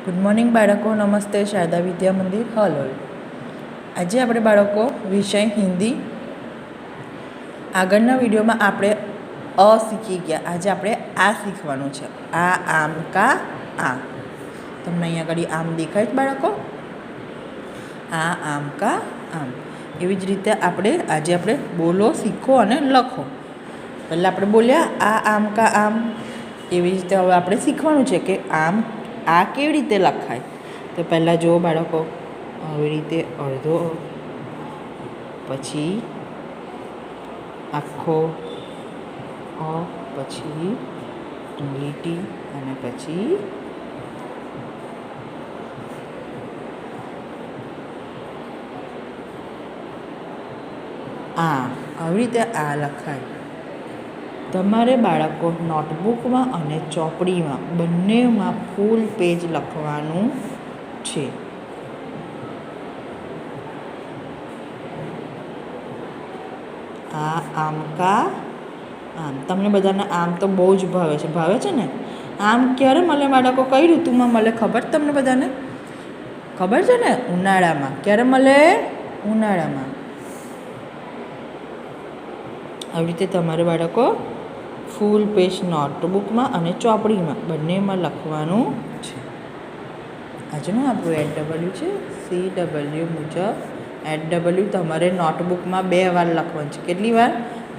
Good morning બાળકો, નમસ્તે. શારદા વિદ્યા મંદિર હલોલ. આજે આપણે બાળકો વિષય હિન્દી આગળના વિડીયોમાં આપણે અ શીખી ગયા. આજે આપણે આ શીખવાનું છે. આ આમ કા આ. તમને અહીંયા આગળ આમ દેખાય જ બાળકો? આ આમ કા આમ. એવી જ રીતે આજે બોલો, શીખો અને લખો. પહેલાં આપણે બોલ્યા આ આમ કા આમ. એવી રીતે હવે આપણે શીખવાનું છે કે આમ આ કેવી રીતે લખાય. તો પહેલાં જુઓ બાળકો, આવી રીતે અડધો, પછી આખો અ, પછી લીટી અને પછી આવી રીતે આ લખાય. તમારે બાળકો નોટબુકમાં અને ચોપડીમાં બંનેમાં ફૂલ પેજ લખવાનું છે. આ આમ કા આમ. તમને બધાને આમ તો બહુ જ ભાવે છે ને? આમ ક્યારે મળે બાળકો? કઈ ઋતુમાં મળે ખબર તમને બધાને? ખબર છે ને? ઉનાળામાં. ક્યારે મળે? ઉનાળામાં. આવી રીતે તમારે બાળકો ફૂલ પેજ નોટબુકમાં અને ચોપડીમાં બંનેમાં લખવાનું છે. આજનું આપણું એડડબલ્યુ છે. CW મુજબ એડડબલ્યુ તમારે નોટબુકમાં 2 વાર લખવાનું છે. કેટલી વાર?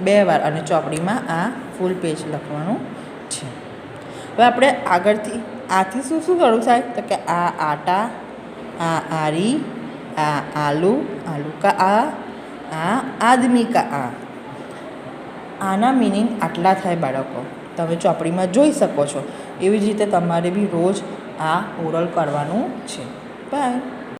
2 વાર. અને ચોપડીમાં આ ફૂલ પેજ લખવાનું છે. હવે આપણે આગળથી આથી શું કરવું થાય? તો કે આ આટા, આ આરી, આ આલુ, આલુ કા આ આદમી કા આ. આના મિનિંગ આટલા થાય બાળકો. તમે ચોપડીમાં જોઈ શકો છો. એવી જ રીતે તમારે બી રોજ આ ઓરલ કરવાનું છે. બાય.